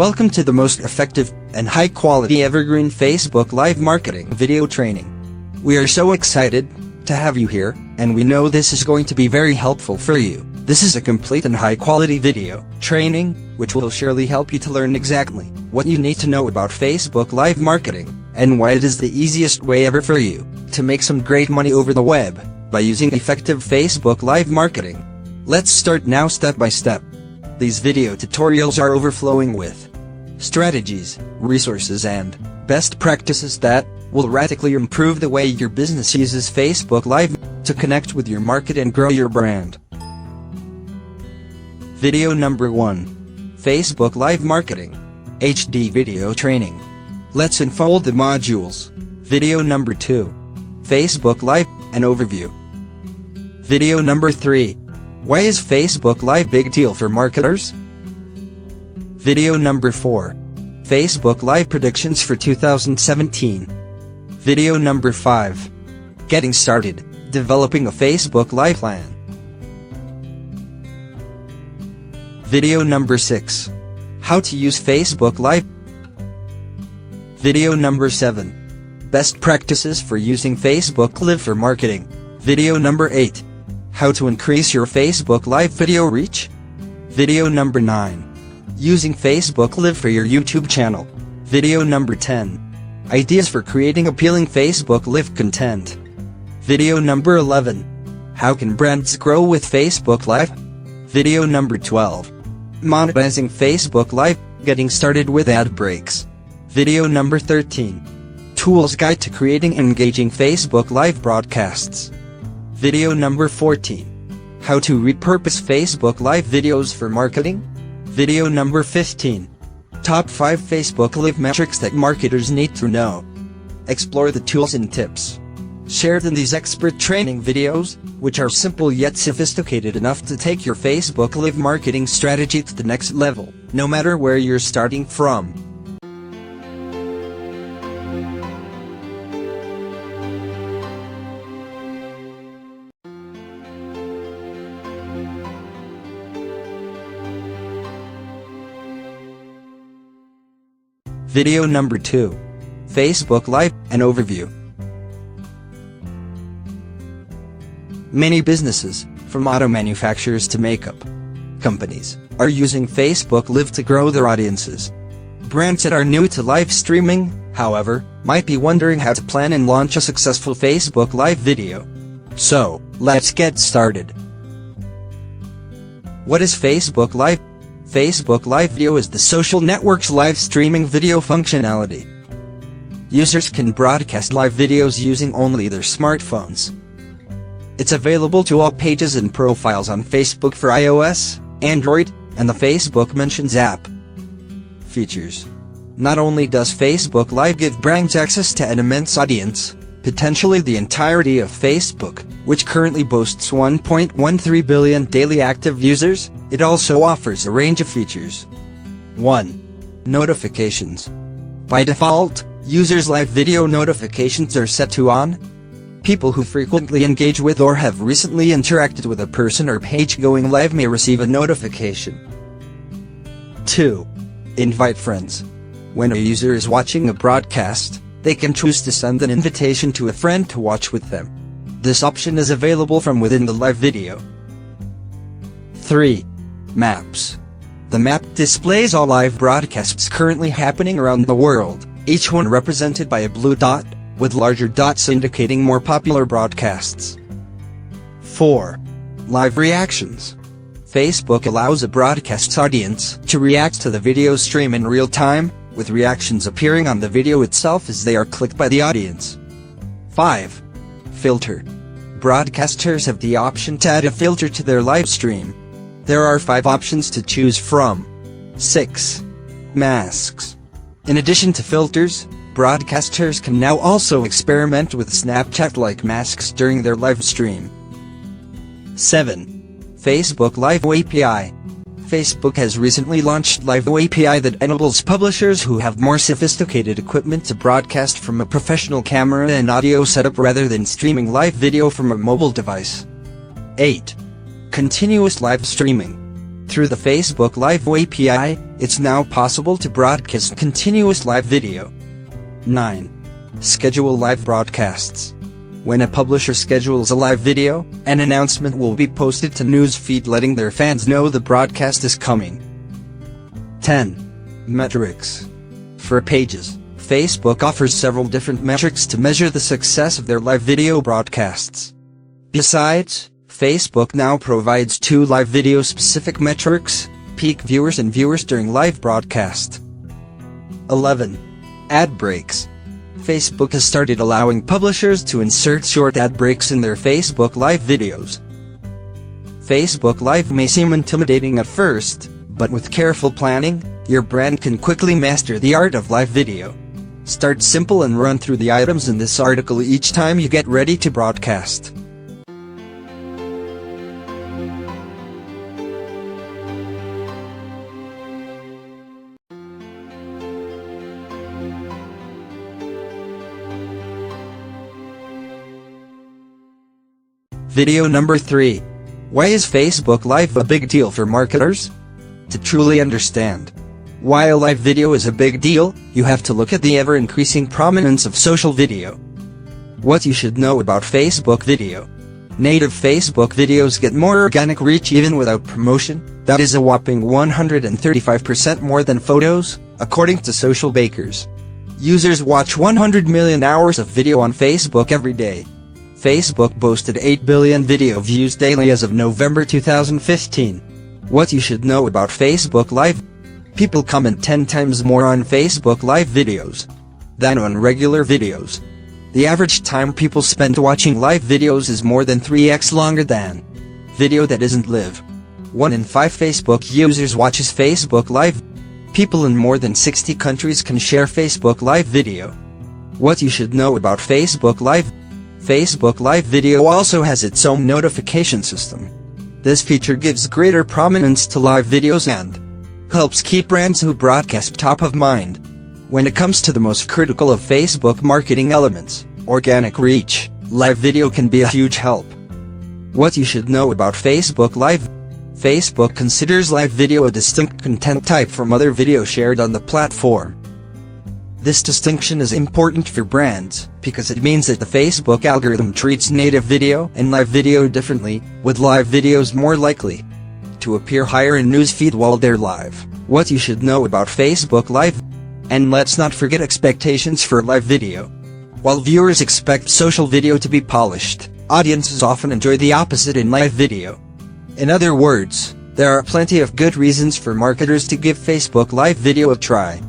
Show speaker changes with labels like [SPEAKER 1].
[SPEAKER 1] Welcome to the most effective and high-quality evergreen Facebook Live marketing video training. We are so excited to have you here, and we know this is going to be very helpful for you. This is a complete and high-quality video training, which will surely help you to learn exactly what you need to know about Facebook Live marketing, and why it is the easiest way ever for you to make some great money over the web by using effective Facebook Live marketing. Let's start now step by step. These video tutorials are overflowing with strategies, resources and best practices that will radically improve the way your business uses Facebook Live to connect with your market and grow your brand. Video number 1. Facebook Live Marketing HD Video Training. Let's unfold the modules. Video number 2. Facebook Live, an overview. Video number 3. Why is Facebook Live big deal for marketers? Video number 4. Facebook Live predictions for 2017. Video number 5. Getting started, developing a Facebook Live plan. Video number 6. How to use Facebook Live. Video number 7. Best practices for using Facebook Live for marketing. Video number 8. How to increase your Facebook Live video reach. Video number 9. Using Facebook Live for your YouTube channel. Video number 10. Ideas for creating appealing Facebook Live content. Video number 11. How can brands grow with Facebook Live? Video number 12. Monetizing Facebook Live, getting started with ad breaks. Video number 13. Tools Guide to creating engaging Facebook Live broadcasts. Video number 14. How to repurpose Facebook Live videos for marketing. Video number 15. Top 5 Facebook Live metrics that marketers need to know. Explore the tools and tips shared in these expert training videos, which are simple yet sophisticated enough to take your Facebook Live marketing strategy to the next level, no matter where you're starting from. Video number 2. Facebook Live, an overview. Many businesses, from auto manufacturers to makeup companies, are using Facebook Live to grow their audiences. Brands that are new to live streaming, however, might be wondering how to plan and launch a successful Facebook Live video. So, let's get started. What is Facebook Live? Facebook Live Video is the social network's live streaming video functionality. Users can broadcast live videos using only their smartphones. It's available to all pages and profiles on Facebook for iOS, Android, and the Facebook Mentions app. Features. Not only does Facebook Live give brands access to an immense audience, potentially the entirety of Facebook, which currently boasts 1.13 billion daily active users, it also offers a range of features. 1. Notifications. By default, users' live video notifications are set to on. People who frequently engage with or have recently interacted with a person or page going live may receive a notification. 2. Invite friends. When a user is watching a broadcast, they can choose to send an invitation to a friend to watch with them. This option is available from within the live video. 3. Maps. The map displays all live broadcasts currently happening around the world, each one represented by a blue dot, with larger dots indicating more popular broadcasts. 4. Live reactions. Facebook allows a broadcast's audience to react to the video stream in real time, with reactions appearing on the video itself as they are clicked by the audience. 5. Filter. Broadcasters have the option to add a filter to their live stream. There are 5 options to choose from. 6. Masks. In addition to filters, broadcasters can now also experiment with Snapchat-like masks during their live stream. 7. Facebook Live API. Facebook has recently launched Live API that enables publishers who have more sophisticated equipment to broadcast from a professional camera and audio setup rather than streaming live video from a mobile device. 8. Continuous live streaming. Through the Facebook Live API, it's now possible to broadcast continuous live video. 9. Schedule live broadcasts. When a publisher schedules a live video, an announcement will be posted to newsfeed letting their fans know the broadcast is coming. 10. Metrics. For pages, Facebook offers several different metrics to measure the success of their live video broadcasts. Besides, Facebook now provides 2 live video specific metrics: peak viewers and viewers during live broadcast. 11. Ad breaks. Facebook has started allowing publishers to insert short ad breaks in their Facebook Live videos. Facebook Live may seem intimidating at first, but with careful planning, your brand can quickly master the art of live video. Start simple and run through the items in this article each time you get ready to broadcast. Video number 3. Why is Facebook Live a big deal for marketers? To truly understand why a live video is a big deal, you have to look at the ever-increasing prominence of social video. What you should know about Facebook video. Native Facebook videos get more organic reach even without promotion. That is a whopping 135% more than photos, according to Social Bakers. Users watch 100 million hours of video on Facebook every day. Facebook boasted 8 billion video views daily as of November 2015. What you should know about Facebook Live. People comment 10 times more on Facebook Live videos than on regular videos. The average time people spend watching live videos is more than 3x longer than video that isn't live. 1 in 5 Facebook users watches Facebook Live. People in more than 60 countries can share Facebook Live video. What you should know about Facebook Live. Facebook Live video also has its own notification system. This feature gives greater prominence to live videos and helps keep brands who broadcast top of mind. When it comes to the most critical of Facebook marketing elements, organic reach, live video can be a huge help. What you should know about Facebook Live. Facebook considers live video a distinct content type from other video shared on the platform. This distinction is important for brands, because it means that the Facebook algorithm treats native video and live video differently, with live videos more likely to appear higher in newsfeed while they're live. What you should know about Facebook Live. And let's not forget expectations for live video. While viewers expect social video to be polished, audiences often enjoy the opposite in live video. In other words, there are plenty of good reasons for marketers to give Facebook Live video a try.